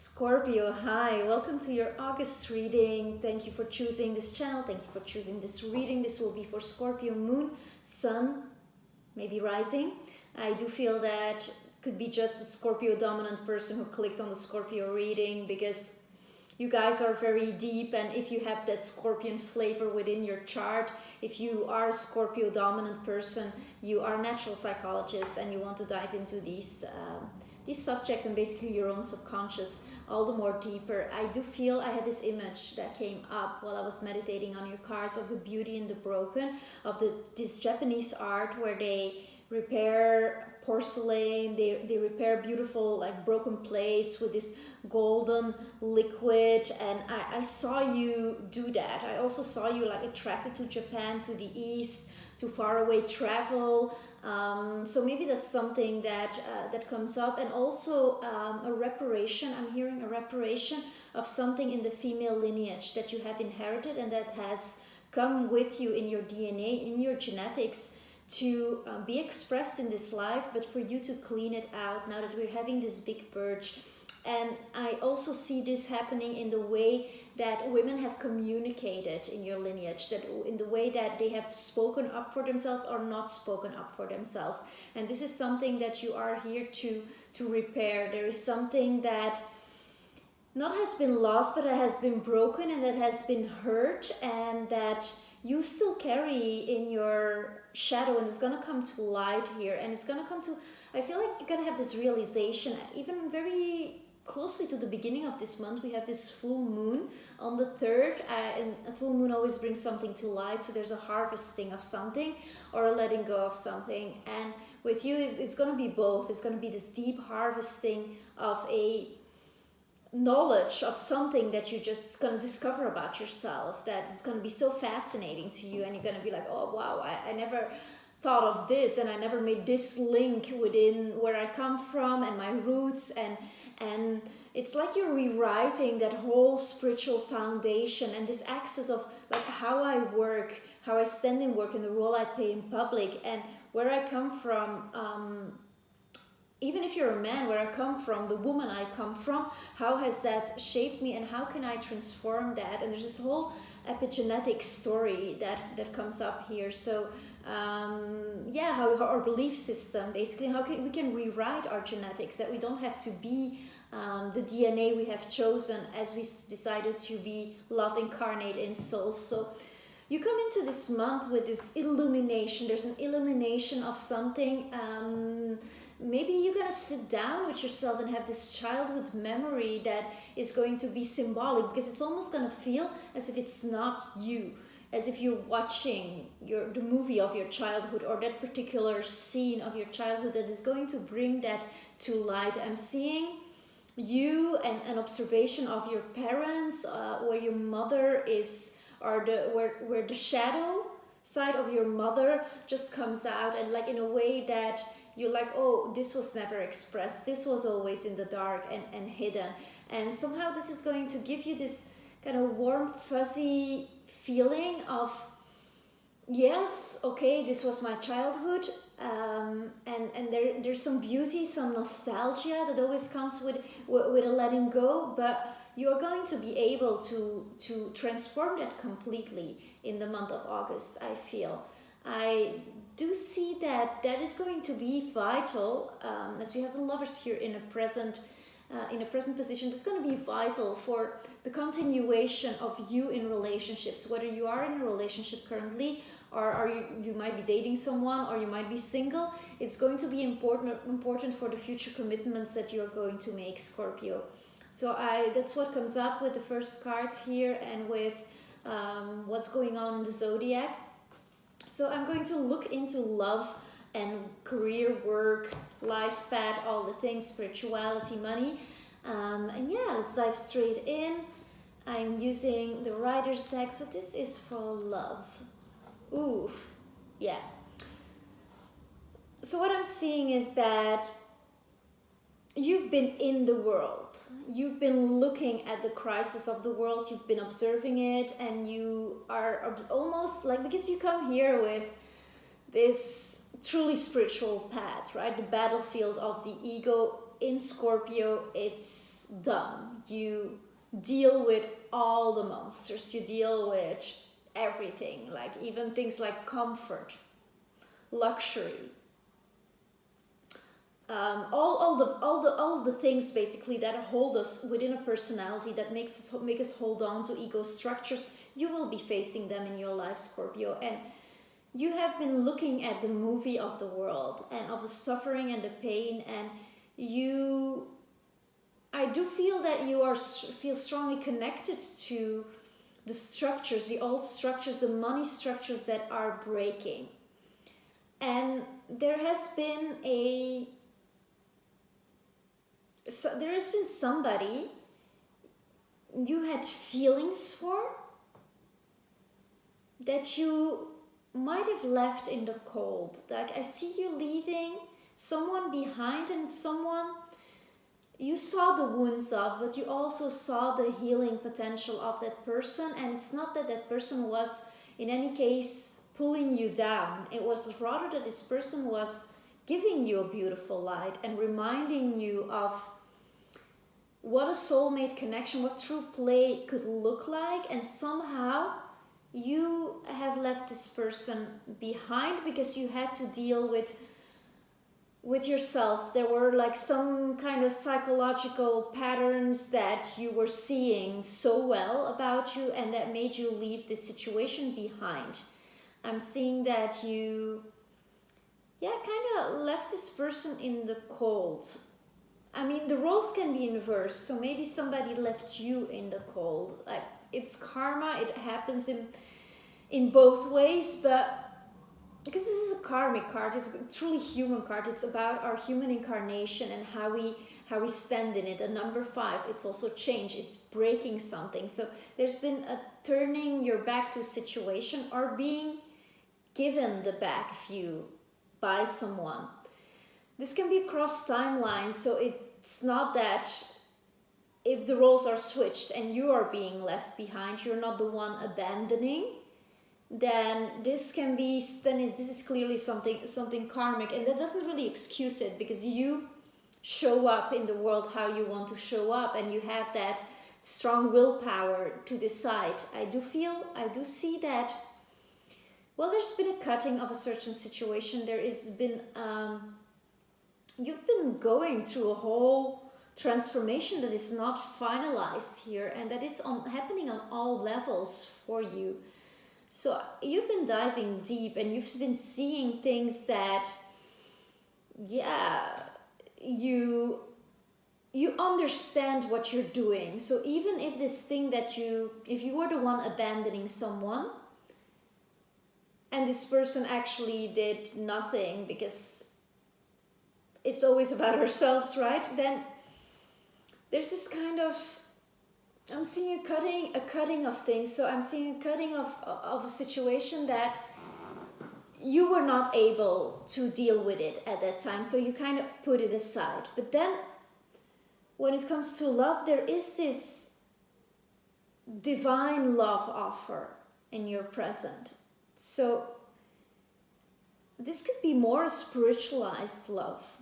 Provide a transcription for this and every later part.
Scorpio, hi, welcome to your August reading. Thank you for choosing this channel. Thank you for choosing this reading. This will be for Scorpio Moon, Sun, maybe Rising. I do feel that could be just a Scorpio dominant person who clicked on the Scorpio reading because you guys are very deep, and if you have that Scorpion flavor within your chart, if you are a Scorpio dominant person, you are a natural psychologist and you want to dive into these subject and basically your own subconscious all the more deeper. I do feel I had this image that came up while I was meditating on your cards of the beauty in the broken, of this Japanese art where they repair porcelain, they repair beautiful like broken plates with this golden liquid, and I saw you do that. I also saw you like attracted to Japan, to the east, to faraway travel. So maybe that's something that comes up, and also a reparation. I'm hearing a reparation of something in the female lineage that you have inherited and that has come with you in your DNA, in your genetics, to be expressed in this life, but for you to clean it out now that we're having this big purge. And I also see this happening in the way that women have communicated in your lineage, that in the way that they have spoken up for themselves or not spoken up for themselves. And this is something that you are here to repair. There is something that not has been lost, but that has been broken and that has been hurt, and that you still carry in your shadow, and it's going to come to light here, and it's going to come to, I feel like you're going to have this realization even very closely to the beginning of this month. We have this full moon on the 3rd, and a full moon always brings something to light, so there's a harvesting of something or a letting go of something. And with you, it's going to be both. It's going to be this deep harvesting of a knowledge of something that you're just going to discover about yourself, that it's going to be so fascinating to you, and you're going to be like, oh wow, I never thought of this, and I never made this link within where I come from and my roots, and it's like you're rewriting that whole spiritual foundation and this axis of like how I work, how I stand in work, and the role I play in public, and where I come from. Even if you're a man, where I come from, the woman I come from, how has that shaped me and how can I transform that? And there's this whole epigenetic story that comes up here. So how our belief system, basically how we can rewrite our genetics, that we don't have to be the DNA we have chosen as we decided to be love incarnate in soul. So you come into this month with this illumination. There's an illumination of something. Maybe you're going to sit down with yourself and have this childhood memory that is going to be symbolic, because it's almost going to feel as if it's not you, as if you're watching the movie of your childhood or that particular scene of your childhood that is going to bring that to light. I'm seeing you and an observation of your parents, where your mother is, or where the shadow side of your mother just comes out, and like in a way that you're like, oh, this was never expressed, this was always in the dark and hidden. And somehow this is going to give you this kind of warm, fuzzy feeling of, yes, okay, this was my childhood, and there's some beauty, some nostalgia that always comes with a letting go, but you're going to be able to transform that completely in the month of August. I feel I do see that is going to be vital, as we have the lovers here in a present position. That's going to be vital for the continuation of you in relationships, whether you are in a relationship currently, or you might be dating someone, or you might be single. It's going to be important for the future commitments that you're going to make, Scorpio. So that's what comes up with the first cards here, and with what's going on in the zodiac. So I'm going to look into love and career, work, life path, all the things, spirituality, money. And yeah, let's dive straight in. I'm using the Rider's deck, so this is for love. Ooh, yeah. So what I'm seeing is that you've been in the world. You've been looking at the crisis of the world. You've been observing it, and you are almost like, because you come here with this truly spiritual path, right? The battlefield of the ego in Scorpio, it's done. You deal with all the monsters. You deal with everything, like even things like comfort, luxury, all the things basically that hold us within a personality, that make us hold on to ego structures. You will be facing them in your life, Scorpio, and you have been looking at the movie of the world and of the suffering and the pain, and I do feel that you feel strongly connected to the structures, the old structures, the money structures that are breaking. And there has been somebody you had feelings for that you might have left in the cold. Like, I see you leaving someone behind, and someone you saw the wounds of, but you also saw the healing potential of that person. And it's not that that person was in any case pulling you down. It was rather that this person was giving you a beautiful light and reminding you of what a soulmate connection, what true play could look like. And somehow you have left this person behind because you had to deal with yourself. There were like some kind of psychological patterns that you were seeing so well about you, and that made you leave this situation behind. I'm seeing that you kind of left this person in the cold. I mean, the roles can be inverse, so maybe somebody left you in the cold. Like, it's karma, it happens in both ways, but because this is a karmic card, it's a truly human card. It's about our human incarnation and how we stand in it. And number 5, it's also change. It's breaking something. So there's been a turning your back to a situation, or being given the back view by someone. This can be across timelines, so it's not that if the roles are switched and you are being left behind, you're not the one abandoning. Then this is clearly something karmic, and that doesn't really excuse it, because you show up in the world how you want to show up, and you have that strong willpower to decide. I do see that, well, there's been a cutting of a certain situation. There has been you've been going through a whole transformation that is not finalized here, and that it's happening on all levels for you. So you've been diving deep, and you've been seeing things that, you understand what you're doing. So even if this thing if you were the one abandoning someone, and this person actually did nothing, because it's always about ourselves, right? Then there's this kind of, I'm seeing a cutting of things. So I'm seeing a cutting of a situation that you were not able to deal with it at that time. So you kind of put it aside. But then when it comes to love, there is this divine love offer in your present. So this could be more spiritualized love.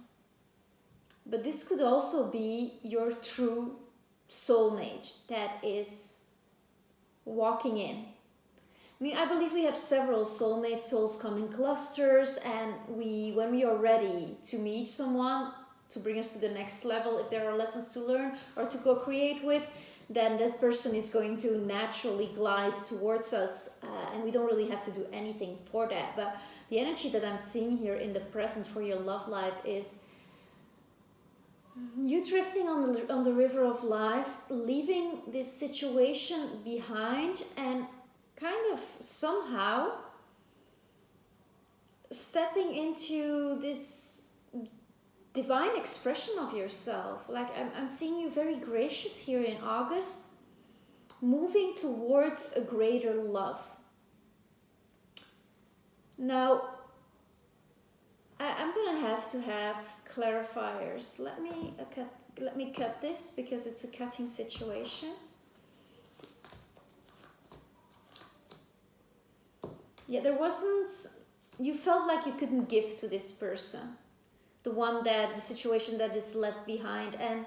But this could also be your true soulmate that is walking in. I mean, I believe we have several soulmates. Souls come in clusters, and when we are ready to meet someone to bring us to the next level, if there are lessons to learn or to co-create with, then that person is going to naturally glide towards us, and we don't really have to do anything for that. But the energy that I'm seeing here in the present for your love life is you drifting on the river of life, leaving this situation behind, and kind of somehow stepping into this divine expression of yourself. Like, I'm seeing you very gracious here in August, moving towards a greater love. Now, I'm gonna have to have clarifiers. Let me cut this, because it's a cutting situation. Yeah, you felt like you couldn't give to this person. the situation that is left behind. And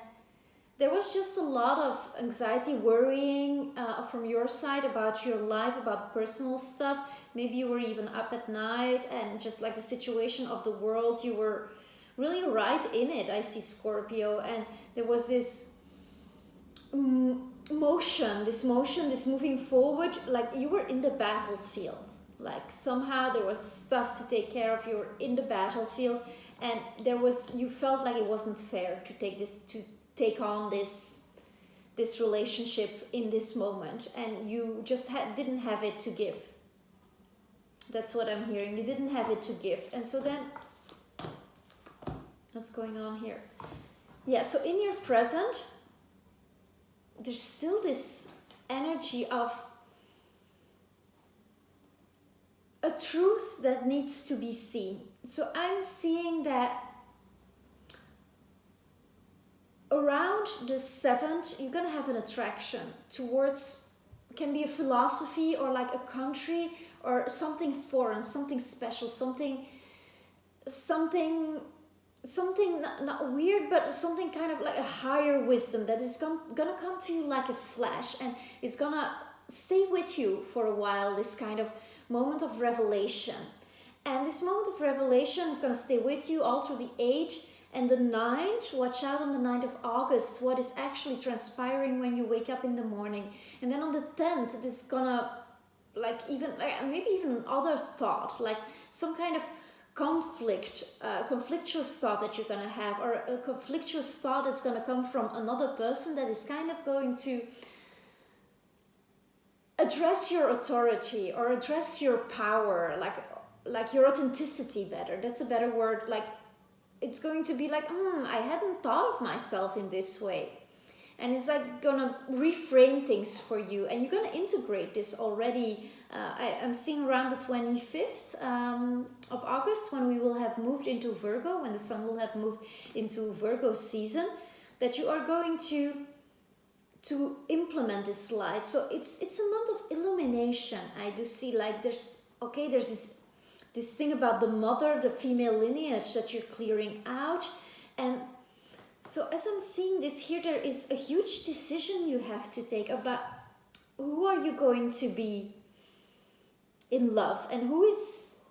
there was just a lot of anxiety, worrying from your side about your life, about personal stuff. Maybe you were even up at night, and just like the situation of the world, you were really right in it. I see Scorpio, and there was this motion, this moving forward, like you were in the battlefield. Like somehow there was stuff to take care of. You were in the battlefield, and you felt like it wasn't fair to take on this relationship in this moment, and you just didn't have it to give. That's what I'm hearing. You didn't have it to give. And so then, what's going on here? Yeah, so in your present, there's still this energy of a truth that needs to be seen. So I'm seeing that around the 7th, you're going to have an attraction towards, can be a philosophy or like a country or something foreign, something special, something not weird, but something kind of like a higher wisdom that is gonna come to you like a flash, and it's gonna stay with you for a while, this kind of moment of revelation. And this moment of revelation is gonna stay with you all through the 8th and the 9th. Watch out on the 9th of August, what is actually transpiring when you wake up in the morning. And then on the 10th, it is gonna maybe even another thought, like some kind of conflictuous thought that you're going to have, or a conflictuous thought that's going to come from another person that is kind of going to address your authority or address your power, like your authenticity better. That's a better word. Like it's going to be like, I hadn't thought of myself in this way. And it's like gonna reframe things for you, and you're gonna integrate this already. I'm seeing around the 25th of August, when we will have moved into Virgo, when the sun will have moved into Virgo season, that you are going to implement this light. So it's a month of illumination. I do see like there's this thing about the mother, the female lineage that you're clearing out. And so as I'm seeing this here, there is a huge decision you have to take about who are you going to be in love, and who is...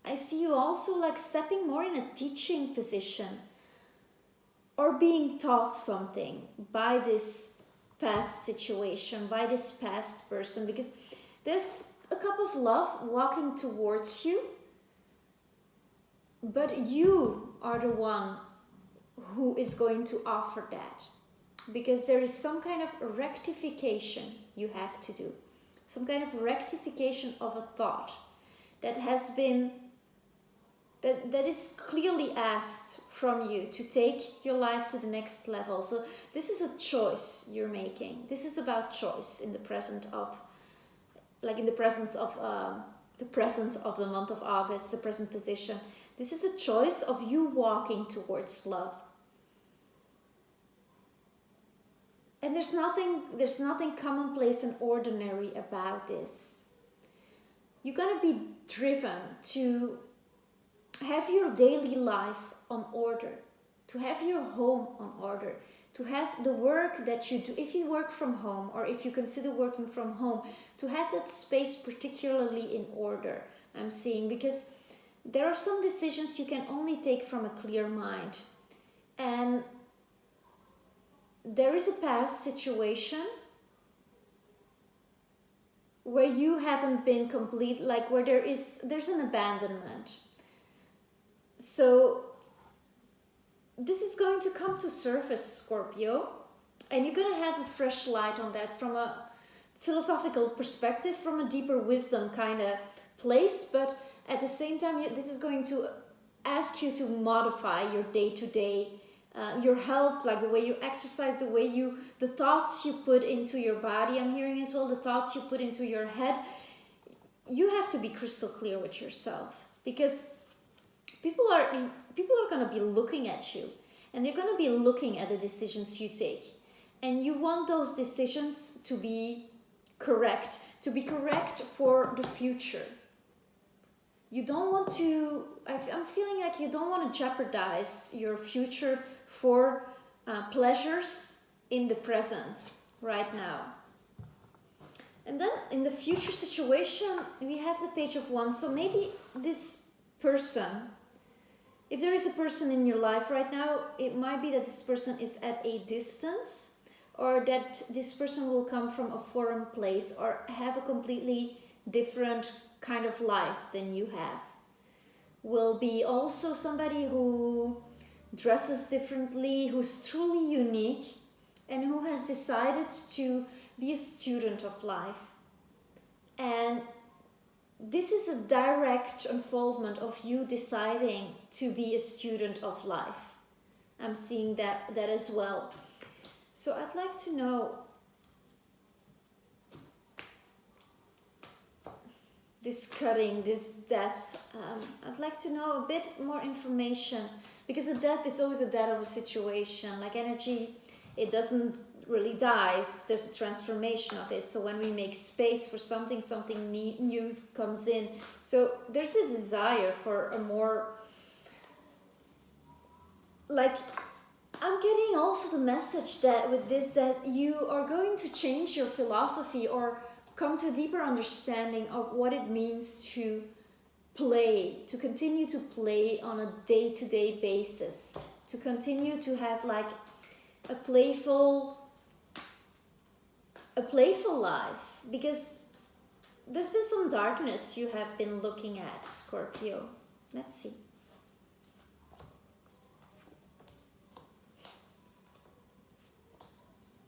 I see you also like stepping more in a teaching position or being taught something by this past situation, by this past person, because there's a cup of love walking towards you, but you are the one who is going to offer that, because there is some kind of rectification you have to do, some kind of rectification of a thought that has been that is clearly asked from you to take your life to the next level. So this is a choice you're making. This is about choice in the present of, like in the presence of the present of the month of August, the present position. This is a choice of you walking towards love. And there's nothing commonplace and ordinary about this. You're going to be driven to have your daily life on order, to have your home on order, to have the work that you do, if you work from home or if you consider working from home, to have that space particularly in order, I'm seeing, because there are some decisions you can only take from a clear mind. And there is a past situation where you haven't been complete, like where there's an abandonment. So this is going to come to surface, Scorpio, and you're going to have a fresh light on that from a philosophical perspective, from a deeper wisdom kind of place. But at the same time, this is going to ask you to modify your day-to-day, your health, like the way you exercise, the thoughts you put into your body. I'm hearing as well the thoughts you put into your head. You have to be crystal clear with yourself, because people are going to be looking at you, and they're going to be looking at the decisions you take, and you want those decisions to be correct for the future. you don't want to, I'm feeling like you don't want to jeopardize your future for pleasures in the present right now. And then in the future situation, we have the Page of Wands. So maybe this person, if there is a person in your life right now, it might be that this person is at a distance, or that this person will come from a foreign place or have a completely different kind of life than you have. Will be also somebody who dresses differently, who's truly unique, and who has decided to be a student of life. And this is a direct unfoldment of you deciding to be a student of life. I'm seeing that as well. So I'd like to know, this cutting, this death, I'd like to know a bit more information, because a death is always a death of a situation. Like energy, it doesn't really die, there's a transformation of it. So when we make space for something new comes in. So there's this desire for a more, like, I'm getting also the message that with this, that you are going to change your philosophy or come to a deeper understanding of what it means to play, to continue to play on a day-to-day basis, to continue to have like a playful life, because there's been some darkness you have been looking at, Scorpio. Let's see.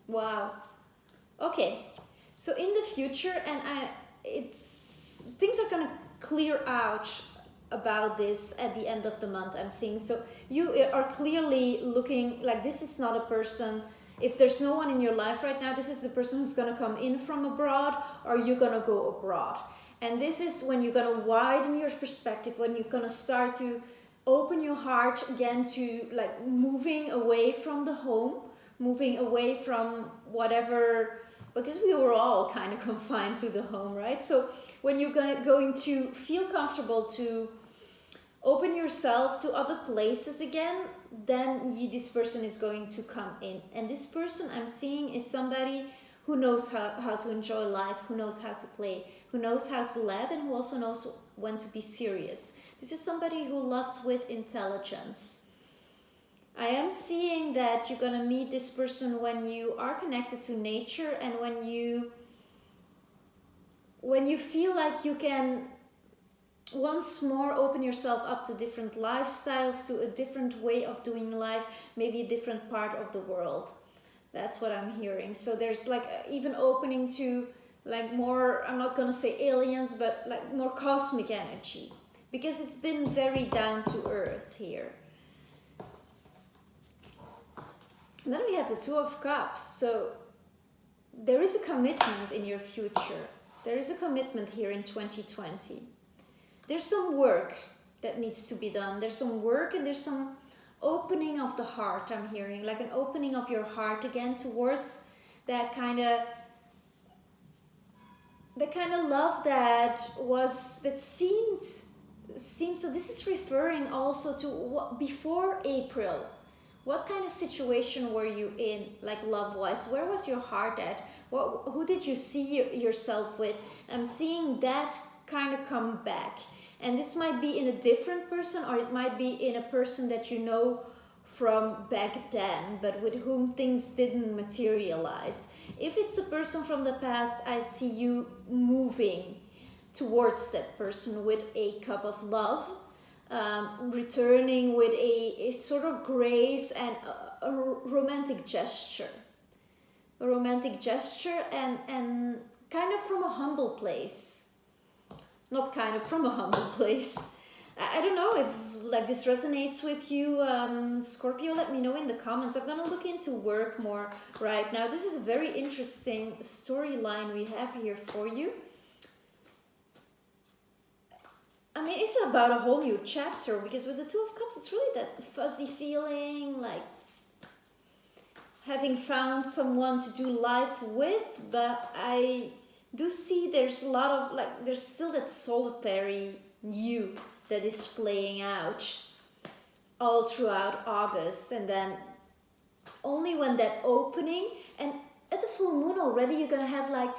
Wow. Okay. So in the future, and things are gonna clear out about this at the end of the month, I'm seeing. So you are clearly looking like this is not a person. If there's no one in your life right now, this is the person who's gonna come in from abroad, or you're gonna go abroad. And this is when you're gonna widen your perspective, when you're gonna start to open your heart again to like moving away from the home, moving away from whatever, because we were all kind of confined to the home, right? So when you're going to feel comfortable to open yourself to other places again, then this person is going to come in. And this person I'm seeing is somebody who knows how to enjoy life, who knows how to play, who knows how to laugh, and who also knows when to be serious. This is somebody who loves with intelligence. I am seeing that you're gonna meet this person when you are connected to nature, and when you feel like you can once more open yourself up to different lifestyles, to a different way of doing life, maybe a different part of the world. That's what I'm hearing. So there's like even opening to like more, I'm not gonna say aliens, but like more cosmic energy, because it's been very down to earth here. And then we have the Two of Cups. So there is a commitment in your future. There is a commitment here in 2020. There's some work that needs to be done. There's some work, and there's some opening of the heart, I'm hearing. Like an opening of your heart again towards that kind of love that seemed. So this is referring also to what before April. What kind of situation were you in, like love-wise? Where was your heart at? Who did you see yourself with? I'm seeing that kind of come back. And this might be in a different person, or it might be in a person that you know from back then, but with whom things didn't materialize. If it's a person from the past, I see you moving towards that person with a cup of love. Returning with a sort of grace and a romantic gesture. A romantic gesture and kind of from a humble place. Not kind of from a humble place. I don't know if like this resonates with you, Scorpio. Let me know in the comments. I'm gonna look into work more right now. This is a very interesting storyline we have here for you. I mean, it's about a whole new chapter, because with the Two of Cups, it's really that fuzzy feeling, like having found someone to do life with, but I do see there's a lot of, like, there's still that solitary you that is playing out all throughout August, and then only when that opening, and at the full moon already you're gonna have like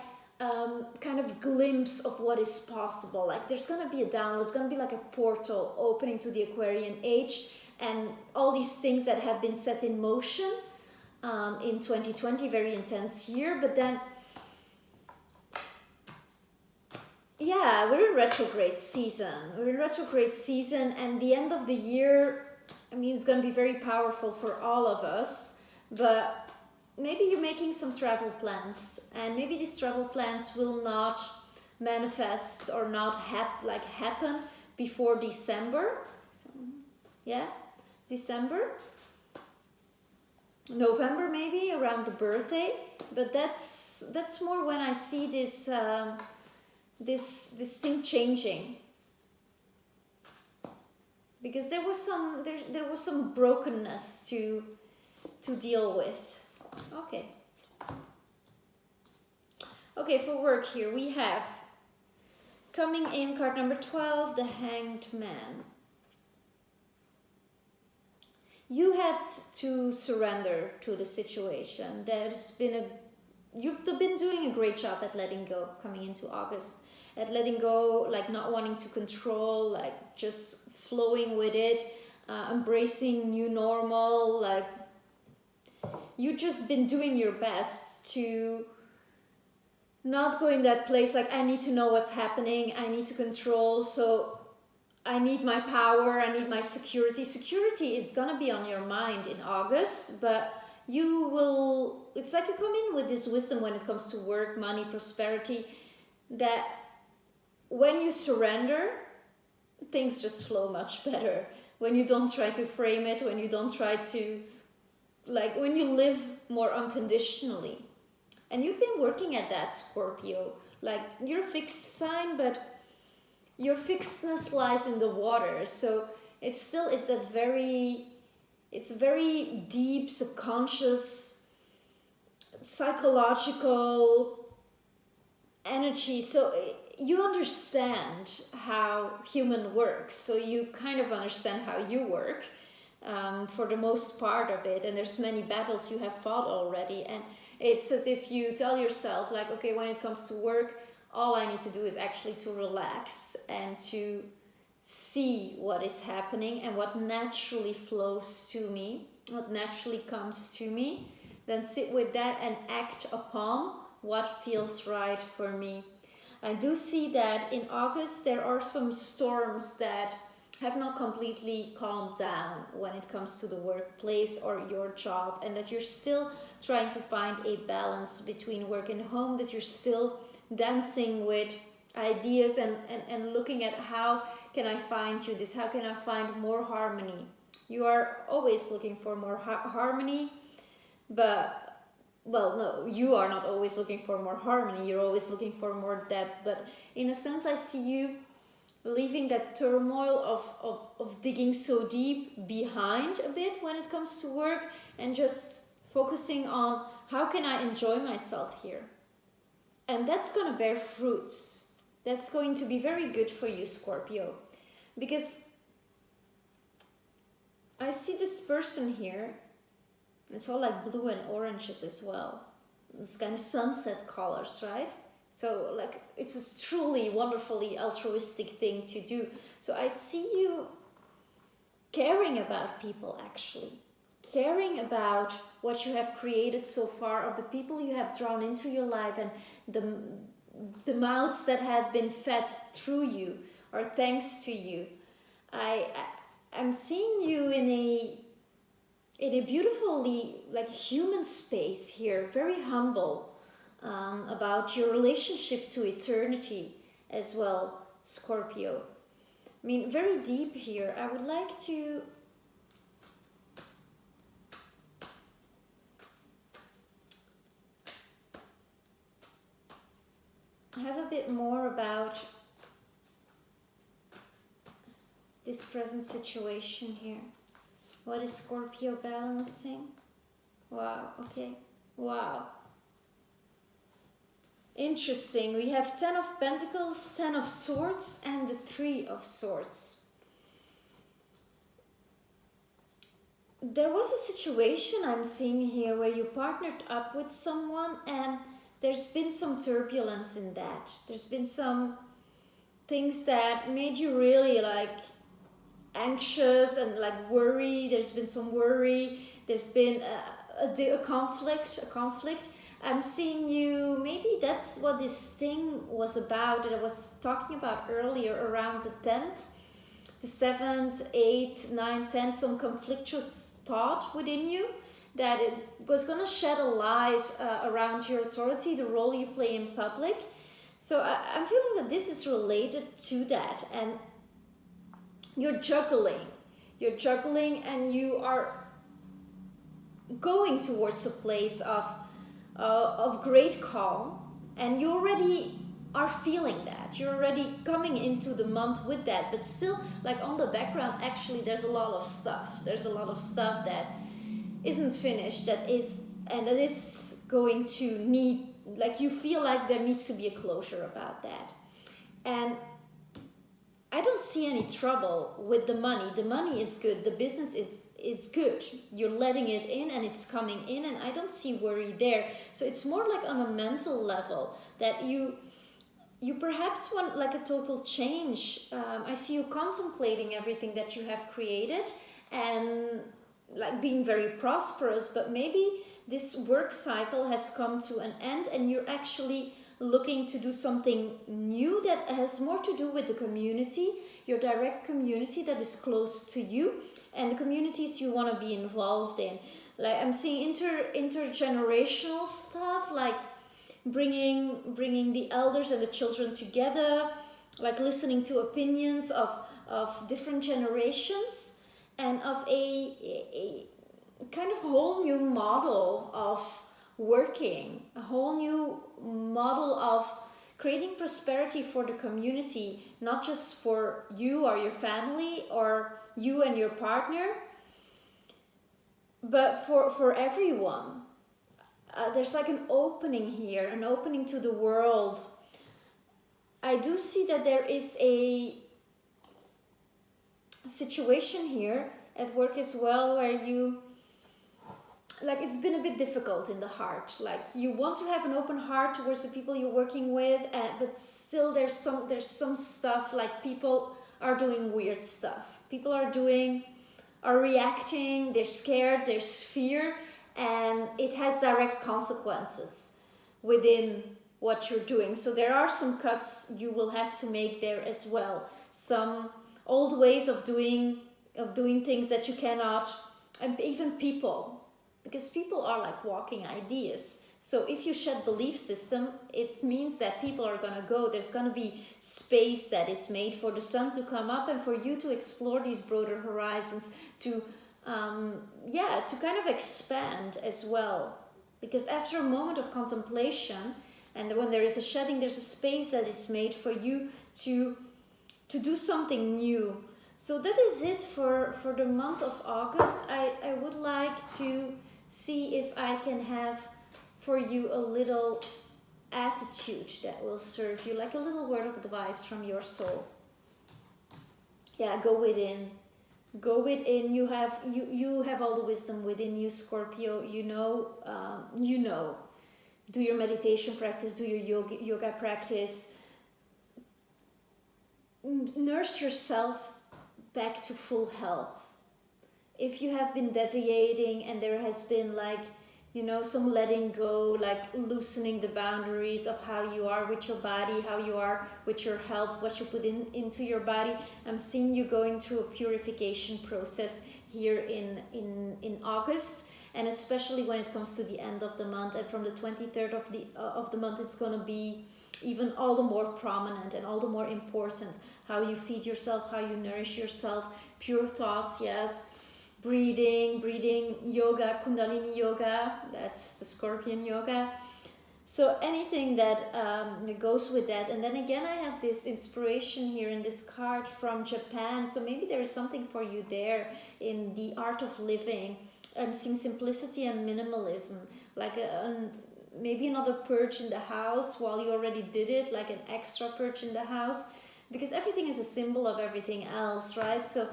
kind of glimpse of what is possible. Like there's gonna be a download, it's gonna be like a portal opening to the Aquarian age, and all these things that have been set in motion in 2020, very intense year. But then yeah, we're in retrograde season. And the end of the year, I mean, it's going to be very powerful for all of us. But maybe you're making some travel plans, and maybe these travel plans will not manifest or not happen before December. So, yeah, December, November, maybe around the birthday. But that's more when I see this. This thing changing, because there was some brokenness to deal with. Okay, for work here we have coming in card number 12, the Hanged Man. You had to surrender to the situation. You've been doing a great job at letting go coming into August. At letting go, like not wanting to control, like just flowing with it, embracing new normal. Like you've just been doing your best to not go in that place like, I need to know what's happening, I need to control, so I need my power, I need my security. Security is gonna be on your mind in August, but it's like you come in with this wisdom when it comes to work, money, prosperity, that when you surrender, things just flow much better. When you don't try to frame it, when you don't try to, when you live more unconditionally. And you've been working at that, Scorpio. Like, you're a fixed sign, but your fixedness lies in the water. So it's very deep, subconscious, psychological energy. So you understand how human works, so you kind of understand how you work for the most part of it, and there's many battles you have fought already, and it's as if you tell yourself like, okay, when it comes to work, all I need to do is actually to relax and to see what is happening and what naturally flows to me, what naturally comes to me, then sit with that and act upon what feels right for me. I do see that in August there are some storms that have not completely calmed down when it comes to the workplace or your job, and that you're still trying to find a balance between work and home, that you're still dancing with ideas and looking at how can I find you this, how can I find more harmony. You are always looking for more harmony, but well, no, you are not always looking for more harmony, you're always looking for more depth. But in a sense, I see you leaving that turmoil of digging so deep behind a bit when it comes to work, and just focusing on how can I enjoy myself here. And that's going to bear fruits. That's going to be very good for you, Scorpio. Because I see this person here. It's all like blue and oranges as well. It's kind of sunset colors, right? So like it's a truly wonderfully altruistic thing to do. So I see you caring about people, actually. Caring about what you have created so far, of the people you have drawn into your life, and the mouths that have been fed through you or thanks to you. I'm seeing you in a beautifully like human space here, very humble about your relationship to eternity as well, Scorpio. I mean, very deep here. I would like to have a bit more about this present situation here. What is Scorpio balancing? Wow, okay. Wow. Interesting. We have 10 of Pentacles, 10 of Swords, and the 3 of Swords. There was a situation I'm seeing here where you partnered up with someone and there's been some turbulence in that. There's been some things that made you really like anxious and like worry. There's been some worry. There's been a conflict. I'm seeing you, maybe that's what this thing was about that I was talking about earlier around the 10th, the 7th, 8th, 9th, 10th, some conflictuous thought within you that it was going to shed a light around your authority, the role you play in public. So I'm feeling that this is related to that, and you're juggling and you are going towards a place of great calm, and you already are feeling that. You're already coming into the month with that, but still, like on the background, actually there's a lot of stuff. There's a lot of stuff that isn't finished, that is going to need, like you feel like there needs to be a closure about that. And I don't see any trouble with the money. The money is good. The business is good. You're letting it in and it's coming in, and I don't see worry there. So it's more like on a mental level that you perhaps want like a total change. I see you contemplating everything that you have created and like being very prosperous, but maybe this work cycle has come to an end and you're actually looking to do something new that has more to do with the community, your direct community that is close to you, and the communities you want to be involved in. Like I'm seeing intergenerational stuff, like bringing the elders and the children together, like listening to opinions of different generations, and of a kind of whole new model of working, a whole new model of creating prosperity for the community, not just for you or your family or you and your partner, but for everyone. There's like an opening here, an opening to the world. I do see that there is a situation here at work as well where you, like it's been a bit difficult in the heart. Like you want to have an open heart towards the people you're working with, but still there's some stuff, like people are doing weird stuff. People are reacting, they're scared, there's fear, and it has direct consequences within what you're doing. So there are some cuts you will have to make there as well. Some old ways of doing things that you cannot, and even people, because people are like walking ideas. So if you shed belief system, it means that people are going to go. There's going to be space that is made for the sun to come up and for you to explore these broader horizons, to kind of expand as well. Because after a moment of contemplation, and when there is a shedding, there's a space that is made for you to do something new. So that is it for the month of August. I would like to see if I can have for you a little attitude that will serve you, like a little word of advice from your soul. Yeah, go within. You have all the wisdom within you, Scorpio. You know. Do your meditation practice, do your yoga practice. Nurse yourself back to full health. If you have been deviating and there has been some letting go, like loosening the boundaries of how you are with your body, how you are with your health, what you put into your body, I'm seeing you going through a purification process here in August, and especially when it comes to the end of the month, and from the 23rd of the month, it's going to be even all the more prominent and all the more important. How you feed yourself, how you nourish yourself, pure thoughts, yes. Breathing, yoga, Kundalini yoga, that's the Scorpion yoga. So anything that goes with that. And then again, I have this inspiration here in this card from Japan. So maybe there is something for you there in the art of living. I'm seeing simplicity and minimalism, like maybe another purge in the house while you already did it, like an extra purge in the house, because everything is a symbol of everything else, right? So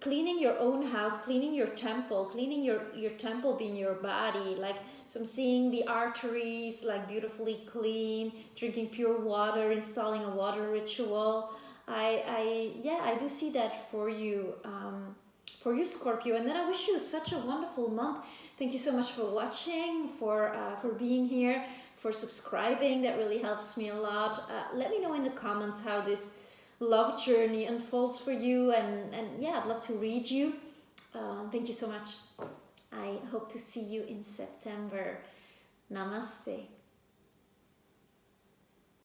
cleaning your own house, cleaning your temple, cleaning your temple being your body, like, so I'm seeing the arteries like beautifully clean, drinking pure water, installing a water ritual. I do see that for you, Scorpio. And then I wish you such a wonderful month. Thank you so much for watching, for being here, for subscribing. That really helps me a lot. Let me know in the comments how this love journey unfolds for you, and yeah, I'd love to read you. Thank you so much. I hope to see you in September. Namaste.